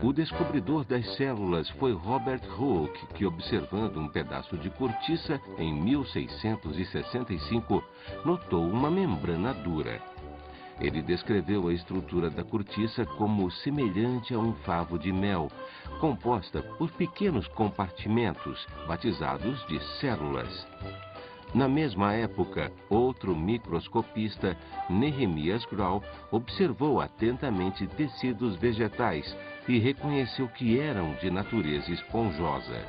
O descobridor das células foi Robert Hooke, que, observando um pedaço de cortiça em 1665, notou uma membrana dura. Ele descreveu a estrutura da cortiça como semelhante a um favo de mel, composta por pequenos compartimentos, batizados de células. Na mesma época, outro microscopista, Nehemias Grau, observou atentamente tecidos vegetais e reconheceu que eram de natureza esponjosa.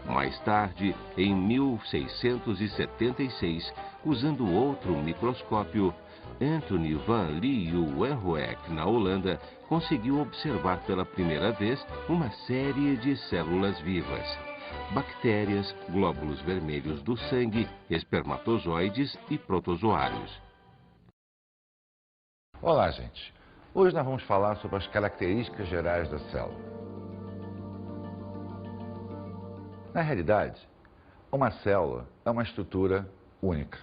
Mais tarde, em 1676, usando outro microscópio, Anthony van Leeuwenhoek, na Holanda, conseguiu observar pela primeira vez uma série de células vivas. Bactérias, glóbulos vermelhos do sangue, espermatozoides e protozoários. Olá, gente. Hoje nós vamos falar sobre as características gerais da célula. Na realidade, uma célula é uma estrutura única.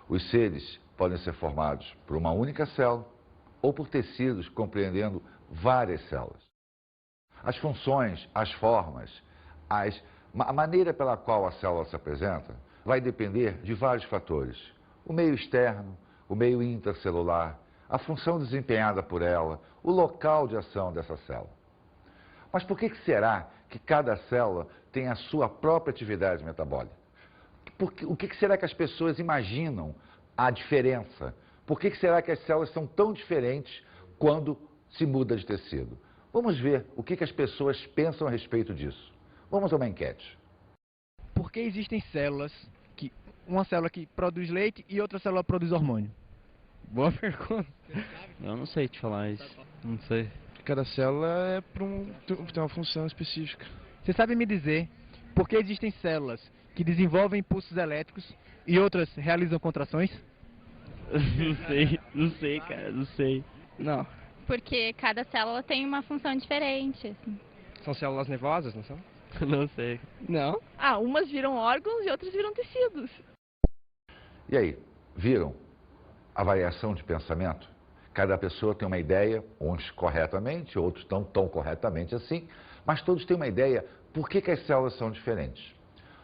Os seres podem ser formados por uma única célula ou por tecidos compreendendo várias células. As funções, as formas, a maneira pela qual a célula se apresenta vai depender de vários fatores. O meio externo, o meio intracelular, a função desempenhada por ela, o local de ação dessa célula. Mas por que será que cada célula tem a sua própria atividade metabólica? O que será que as pessoas imaginam a diferença? Por que será que as células são tão diferentes quando se muda de tecido? Vamos ver o que as pessoas pensam a respeito disso. Vamos a uma enquete. Por que existem células, uma célula que produz leite e outra célula produz hormônio? Boa pergunta. Eu não sei te falar isso. Não sei. Cada célula tem uma função específica. Você sabe me dizer por que existem células que desenvolvem impulsos elétricos e outras realizam contrações? Não sei, cara, não sei. Não. Porque cada célula tem uma função diferente. São células nervosas, não são? Não sei. Não? Ah, umas viram órgãos e outras viram tecidos. E aí, viram a variação de pensamento? Cada pessoa tem uma ideia, uns corretamente, outros não tão corretamente assim, mas todos têm uma ideia por que as células são diferentes.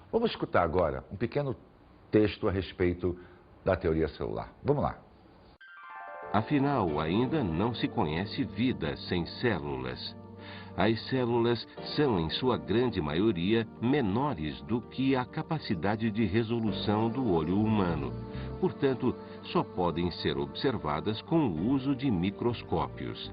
Vamos escutar agora um pequeno texto a respeito da teoria celular. Vamos lá. Afinal, ainda não se conhece vida sem células. As células são, em sua grande maioria, menores do que a capacidade de resolução do olho humano. Portanto, só podem ser observadas com o uso de microscópios.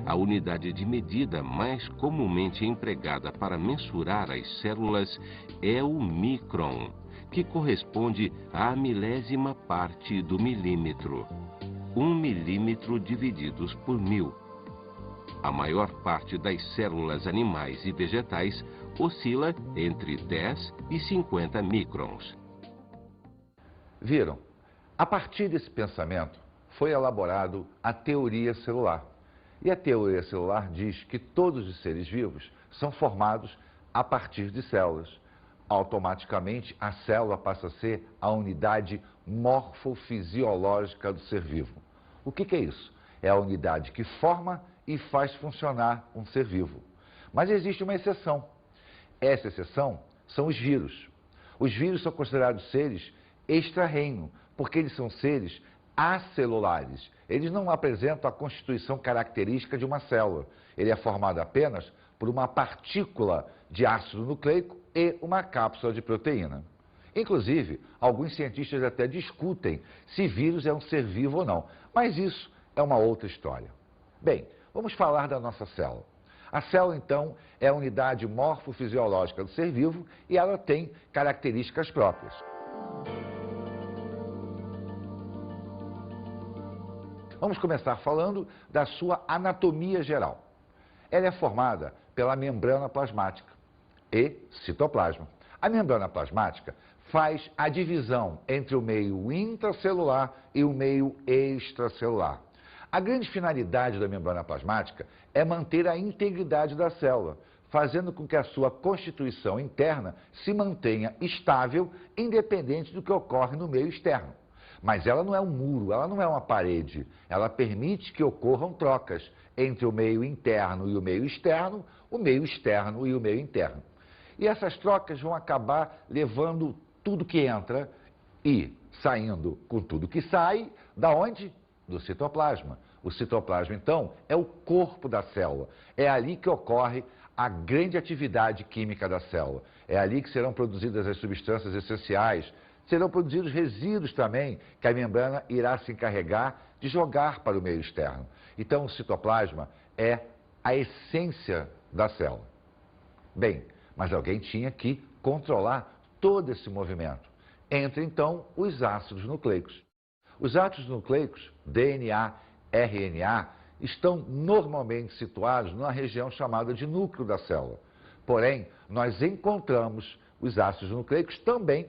A unidade de medida mais comumente empregada para mensurar as células é o micron, que corresponde à milésima parte do milímetro. 1 milímetro divididos por 1000. A maior parte das células animais e vegetais oscila entre 10 e 50 microns. Viram? A partir desse pensamento foi elaborado a teoria celular. E a teoria celular diz que todos os seres vivos são formados a partir de células. Automaticamente, a célula passa a ser a unidade morfofisiológica do ser vivo. O que é isso? É a unidade que forma e faz funcionar um ser vivo. Mas existe uma exceção. Essa exceção são os vírus. Os vírus são considerados seres extra-reino, porque eles são seres acelulares. Eles não apresentam a constituição característica de uma célula. Ele é formado apenas por uma partícula de ácido nucleico e uma cápsula de proteína. Inclusive, alguns cientistas até discutem se vírus é um ser vivo ou não. Mas isso é uma outra história. Bem, vamos falar da nossa célula. A célula, então, é a unidade morfofisiológica do ser vivo e ela tem características próprias. Vamos começar falando da sua anatomia geral. Ela é formada pela membrana plasmática e citoplasma. A membrana plasmática faz a divisão entre o meio intracelular e o meio extracelular. A grande finalidade da membrana plasmática é manter a integridade da célula, fazendo com que a sua constituição interna se mantenha estável, independente do que ocorre no meio externo. Mas ela não é um muro, ela não é uma parede. Ela permite que ocorram trocas entre o meio interno e o meio externo e o meio interno. E essas trocas vão acabar levando tudo que entra e saindo com tudo que sai, da onde? Do citoplasma. O citoplasma, então, é o corpo da célula. É ali que ocorre a grande atividade química da célula. É ali que serão produzidas as substâncias essenciais, serão produzidos resíduos também, que a membrana irá se encarregar de jogar para o meio externo. Então, o citoplasma é a essência da célula. Bem, mas alguém tinha que controlar todo esse movimento. Entra, então, os ácidos nucleicos. Os ácidos nucleicos, DNA, RNA, estão normalmente situados numa região chamada de núcleo da célula. Porém, nós encontramos os ácidos nucleicos também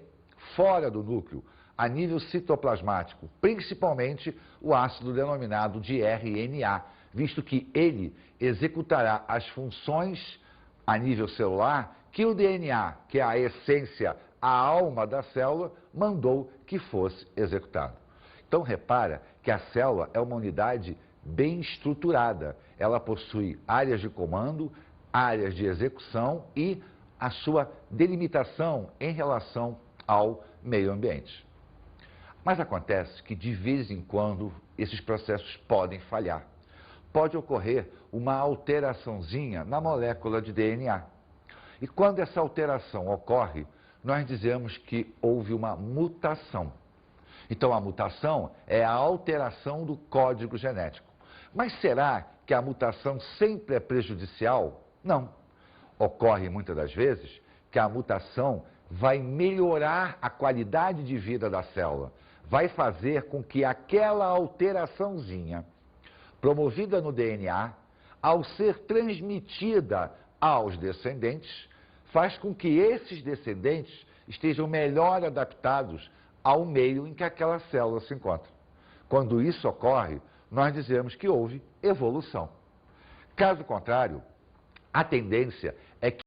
fora do núcleo, a nível citoplasmático, principalmente o ácido denominado de RNA, visto que ele executará as funções a nível celular que o DNA, que é a essência, a alma da célula, mandou que fosse executado. Então, repara que a célula é uma unidade bem estruturada. Ela possui áreas de comando, áreas de execução e a sua delimitação em relação ao meio ambiente. Mas acontece que, de vez em quando, esses processos podem falhar. Pode ocorrer uma alteraçãozinha na molécula de DNA. E quando essa alteração ocorre, nós dizemos que houve uma mutação. Então, a mutação é a alteração do código genético. Mas será que a mutação sempre é prejudicial? Não. Ocorre muitas das vezes que a mutação vai melhorar a qualidade de vida da célula, vai fazer com que aquela alteraçãozinha promovida no DNA, ao ser transmitida aos descendentes, faz com que esses descendentes estejam melhor adaptados ao meio em que aquela célula se encontra. Quando isso ocorre, nós dizemos que houve evolução. Caso contrário, a tendência é que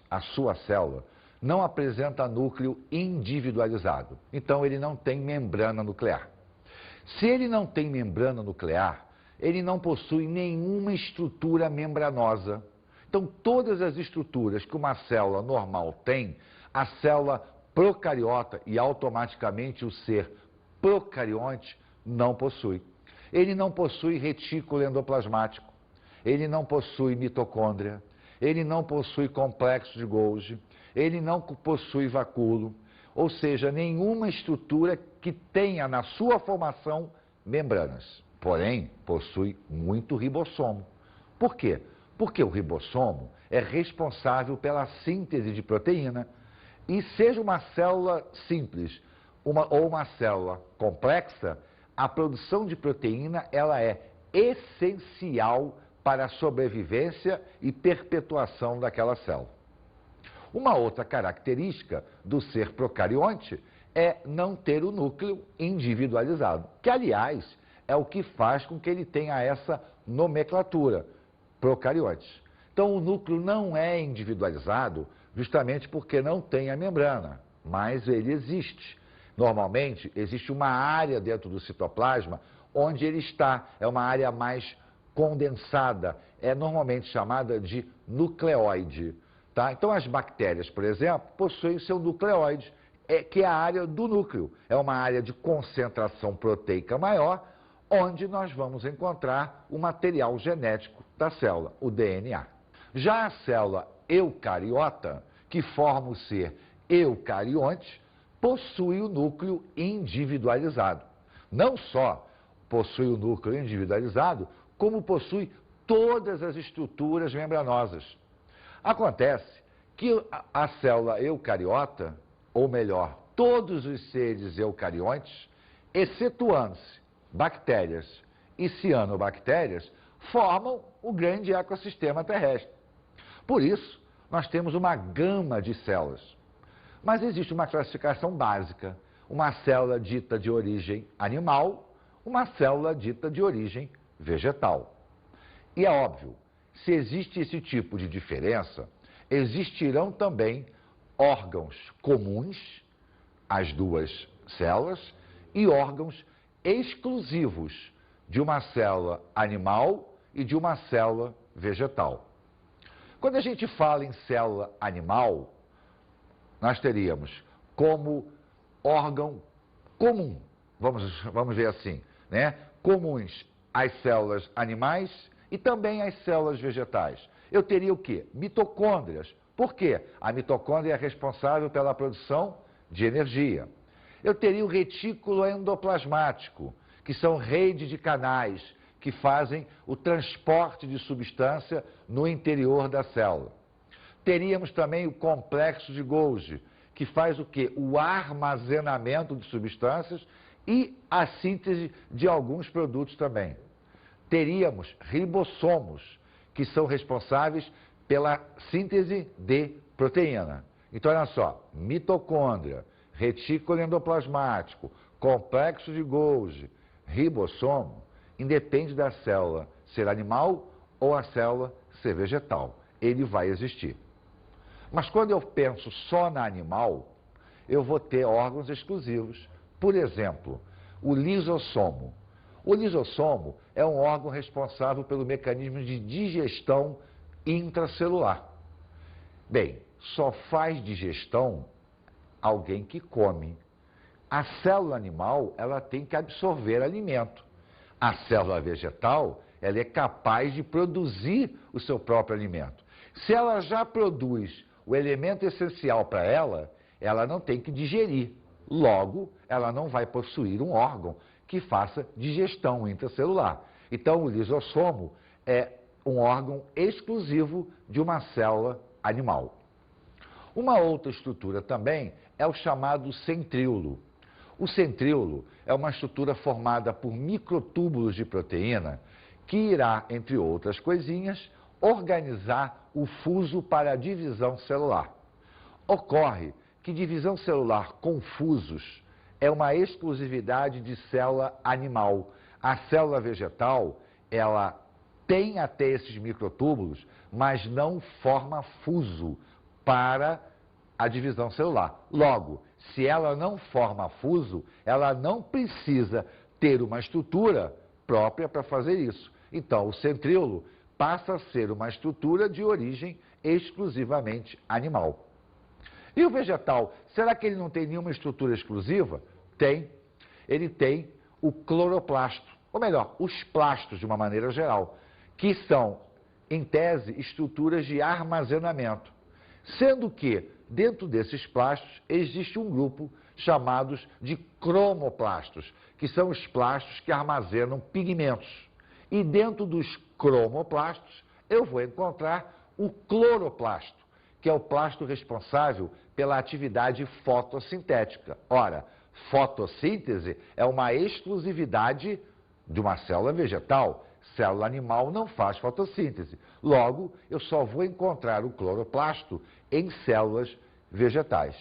a sua célula, não apresenta núcleo individualizado. Então, ele não tem membrana nuclear. Se ele não tem membrana nuclear, ele não possui nenhuma estrutura membranosa. Então, todas as estruturas que uma célula normal tem, a célula procariota e automaticamente o ser procarionte não possui. Ele não possui retículo endoplasmático, ele não possui mitocôndria, ele não possui complexo de Golgi, ele não possui vacúolo, ou seja, nenhuma estrutura que tenha na sua formação membranas. Porém, possui muito ribossomo. Por quê? Porque o ribossomo é responsável pela síntese de proteína. E seja uma célula simples ou uma célula complexa, a produção de proteína ela é essencial para a sobrevivência e perpetuação daquela célula. Uma outra característica do ser procarionte é não ter o núcleo individualizado, que, aliás, é o que faz com que ele tenha essa nomenclatura, procariontes. Então, o núcleo não é individualizado justamente porque não tem a membrana, mas ele existe. Normalmente, existe uma área dentro do citoplasma onde ele está, é uma área mais condensada, é normalmente chamada de nucleóide. Tá? Então, as bactérias, por exemplo, possuem seu nucleóide, que é a área do núcleo. É uma área de concentração proteica maior, onde nós vamos encontrar o material genético da célula, o DNA. Já a célula eucariota, que forma o ser eucarionte, possui o núcleo individualizado. Não só possui o núcleo individualizado, como possui todas as estruturas membranosas. Acontece que a célula eucariota, ou melhor, todos os seres eucariontes, excetuando-se bactérias e cianobactérias, formam o grande ecossistema terrestre. Por isso, nós temos uma gama de células. Mas existe uma classificação básica, uma célula dita de origem animal, uma célula dita de origem vegetal. E é óbvio, se existe esse tipo de diferença, existirão também órgãos comuns às duas células e órgãos exclusivos de uma célula animal e de uma célula vegetal. Quando a gente fala em célula animal, nós teríamos como órgão comum, vamos ver assim, né? Comuns às células animais e também às células vegetais. Eu teria o quê? Mitocôndrias. Por quê? A mitocôndria é responsável pela produção de energia. Eu teria o retículo endoplasmático, que são redes de canais que fazem o transporte de substância no interior da célula. Teríamos também o complexo de Golgi, que faz o quê? O armazenamento de substâncias e a síntese de alguns produtos também. Teríamos ribossomos, que são responsáveis pela síntese de proteína. Então, olha só, mitocôndria, retículo endoplasmático, complexo de Golgi, ribossomo, independe da célula ser animal ou a célula ser vegetal. Ele vai existir. Mas quando eu penso só na animal, eu vou ter órgãos exclusivos. Por exemplo, o lisossomo. O lisossomo é um órgão responsável pelo mecanismo de digestão intracelular. Bem, só faz digestão alguém que come. A célula animal, ela tem que absorver alimento. A célula vegetal, ela é capaz de produzir o seu próprio alimento. Se ela já produz o elemento essencial para ela, ela não tem que digerir. Logo, ela não vai possuir um órgão que faça digestão intracelular. Então, o lisossomo é um órgão exclusivo de uma célula animal. Uma outra estrutura também é o chamado centríolo. O centríolo é uma estrutura formada por microtúbulos de proteína que irá, entre outras coisinhas, organizar o fuso para a divisão celular. Ocorre que divisão celular com fusos é uma exclusividade de célula animal. A célula vegetal, ela tem até esses microtúbulos, mas não forma fuso para a divisão celular. Logo, se ela não forma fuso, ela não precisa ter uma estrutura própria para fazer isso. Então, o centríolo passa a ser uma estrutura de origem exclusivamente animal. E o vegetal, será que ele não tem nenhuma estrutura exclusiva? Tem. Ele tem o cloroplasto, ou melhor, os plastos de uma maneira geral, que são, em tese, estruturas de armazenamento. Sendo que, dentro desses plastos, existe um grupo chamados de cromoplastos, que são os plastos que armazenam pigmentos. E dentro dos cromoplastos, eu vou encontrar o cloroplasto, que é o plasto responsável pela atividade fotossintética. Ora, fotossíntese é uma exclusividade de uma célula vegetal. Célula animal não faz fotossíntese. Logo, eu só vou encontrar o cloroplasto em células vegetais.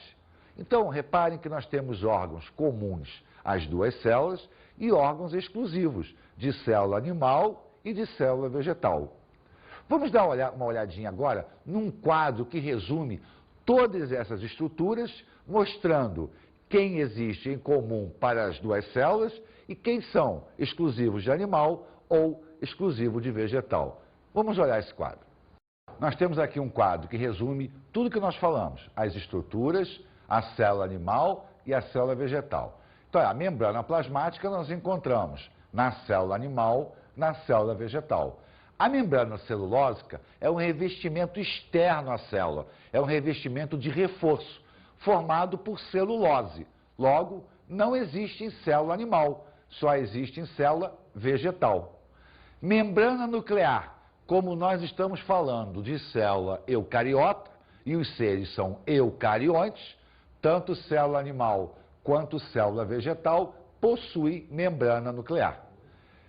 Então, reparem que nós temos órgãos comuns às duas células e órgãos exclusivos de célula animal e de célula vegetal. Vamos dar uma olhadinha agora num quadro que resume todas essas estruturas, mostrando quem existe em comum para as duas células e quem são exclusivos de animal ou exclusivo de vegetal. Vamos olhar esse quadro. Nós temos aqui um quadro que resume tudo que nós falamos, as estruturas, a célula animal e a célula vegetal. Então, a membrana plasmática nós encontramos na célula animal, na célula vegetal. A membrana celulósica é um revestimento externo à célula, é um revestimento de reforço, formado por celulose. Logo, não existe em célula animal, só existe em célula vegetal. Membrana nuclear, como nós estamos falando de célula eucariota, e os seres são eucariontes, tanto célula animal quanto célula vegetal possui membrana nuclear.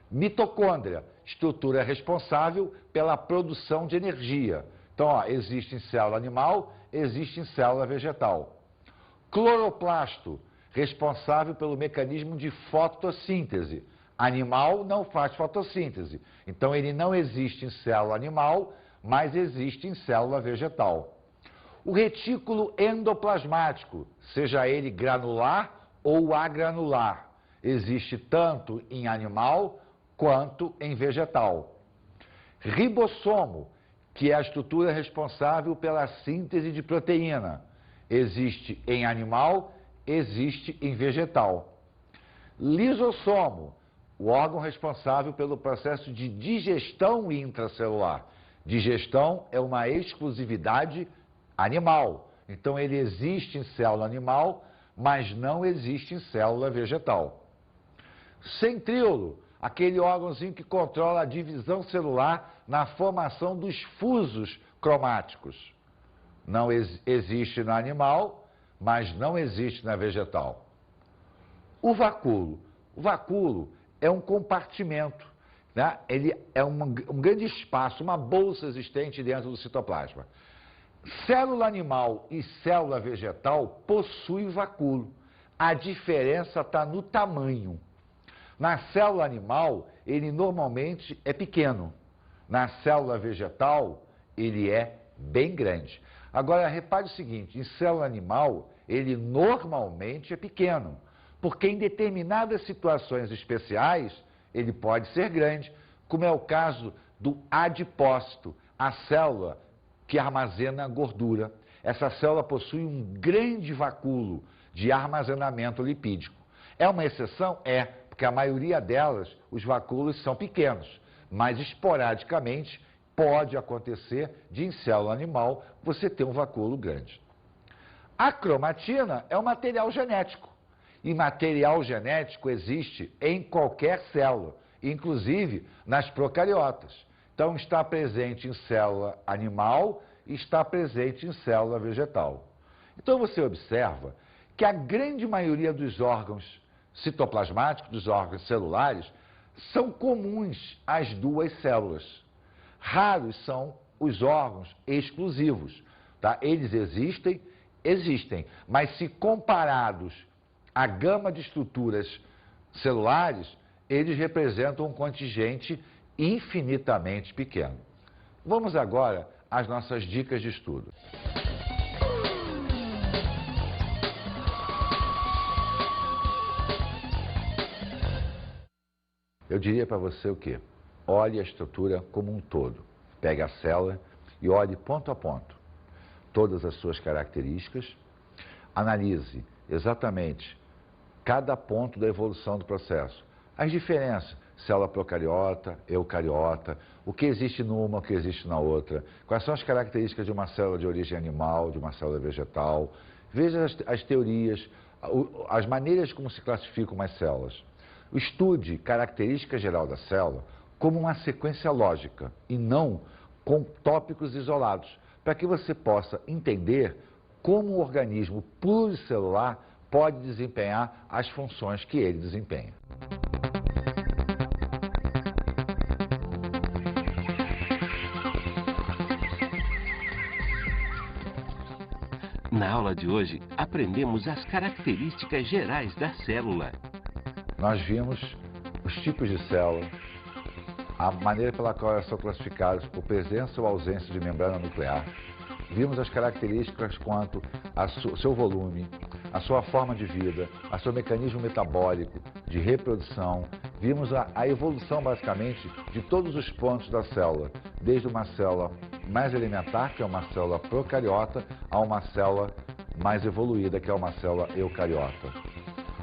Mitocôndria, estrutura responsável pela produção de energia. Então, ó, existe em célula animal, existe em célula vegetal. Cloroplasto, responsável pelo mecanismo de fotossíntese. Animal não faz fotossíntese, então ele não existe em célula animal, mas existe em célula vegetal. O retículo endoplasmático, seja ele granular ou agranular, existe tanto em animal quanto em vegetal. Ribossomo, que é a estrutura responsável pela síntese de proteína, existe em animal, existe em vegetal. Lisossomo, o órgão responsável pelo processo de digestão intracelular. Digestão é uma exclusividade animal, então ele existe em célula animal, mas não existe em célula vegetal. Centríolo, aquele órgãozinho que controla a divisão celular na formação dos fusos cromáticos. Não existe no animal, mas não existe na vegetal. O vacúolo. O vacúolo é um compartimento, né? Ele é um grande espaço, uma bolsa existente dentro do citoplasma. Célula animal e célula vegetal possuem vacúolo. A diferença está no tamanho. Na célula animal, ele normalmente é pequeno. Na célula vegetal, ele é bem grande. Agora, repare o seguinte, em célula animal, ele normalmente é pequeno, porque em determinadas situações especiais, ele pode ser grande, como é o caso do adipócito, a célula que armazena gordura. Essa célula possui um grande vacúolo de armazenamento lipídico. É uma exceção? É, porque a maioria delas, os vacúolos são pequenos, mas esporadicamente pode acontecer de em célula animal você ter um vacúolo grande. A cromatina é um material genético, e material genético existe em qualquer célula, inclusive nas procariotas. Então está presente em célula animal e está presente em célula vegetal. Então você observa que a grande maioria dos órgãos citoplasmáticos, dos órgãos celulares, são comuns às duas células. Raros são os órgãos exclusivos, tá? Eles existem, mas se comparados à gama de estruturas celulares, eles representam um contingente infinitamente pequeno. Vamos agora às nossas dicas de estudo. Eu diria para você o quê? Olhe a estrutura como um todo. Pegue a célula e olhe ponto a ponto todas as suas características. Analise exatamente cada ponto da evolução do processo. As diferenças, célula procariota, eucariota, o que existe numa, o que existe na outra, quais são as características de uma célula de origem animal, de uma célula vegetal. Veja as teorias, as maneiras como se classificam as células. Estude característica geral da célula como uma sequência lógica e não com tópicos isolados, para que você possa entender como o organismo pluricelular pode desempenhar as funções que ele desempenha. Na aula de hoje, aprendemos as características gerais da célula. Nós vimos os tipos de célula, a maneira pela qual elas são classificadas por presença ou ausência de membrana nuclear. Vimos as características quanto ao seu volume, a sua forma de vida, a seu mecanismo metabólico, de reprodução. Vimos a evolução, basicamente, de todos os pontos da célula, desde uma célula mais elementar, que é uma célula procariota, a uma célula mais evoluída, que é uma célula eucariota.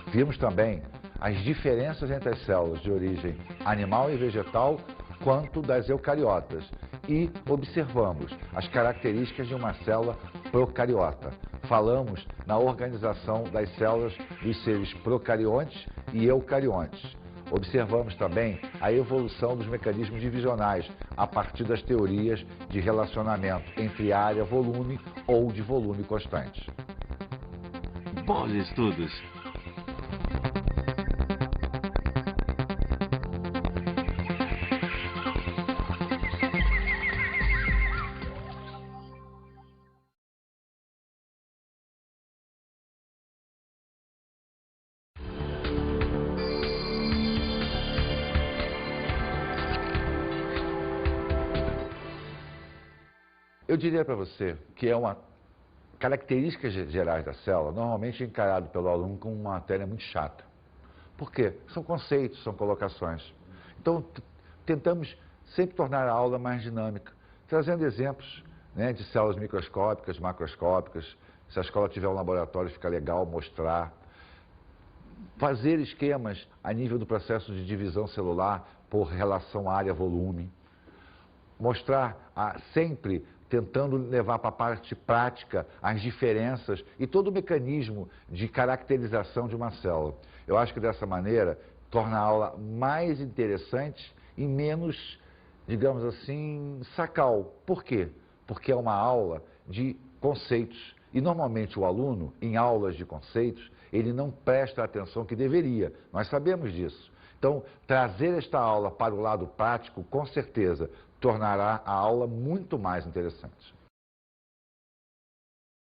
Vimos também as diferenças entre as células de origem animal e vegetal, quanto das eucariotas. E observamos as características de uma célula procariota. Falamos na organização das células dos seres procariontes e eucariontes. Observamos também a evolução dos mecanismos divisionais a partir das teorias de relacionamento entre área-volume ou de volume constante. Bons estudos! Eu diria para você que é uma característica gerais da célula, normalmente encarado pelo aluno como uma matéria muito chata. Por quê? São conceitos, são colocações. Então, tentamos sempre tornar a aula mais dinâmica, trazendo exemplos, né, de células microscópicas, macroscópicas. Se a escola tiver um laboratório, fica legal mostrar. Fazer esquemas a nível do processo de divisão celular por relação área-volume. Mostrar sempre tentando levar para a parte prática as diferenças e todo o mecanismo de caracterização de uma célula. Eu acho que dessa maneira torna a aula mais interessante e menos, digamos assim, sacal. Por quê? Porque é uma aula de conceitos. E normalmente o aluno, em aulas de conceitos, ele não presta a atenção que deveria. Nós sabemos disso. Então, trazer esta aula para o lado prático, com certeza, tornará a aula muito mais interessante.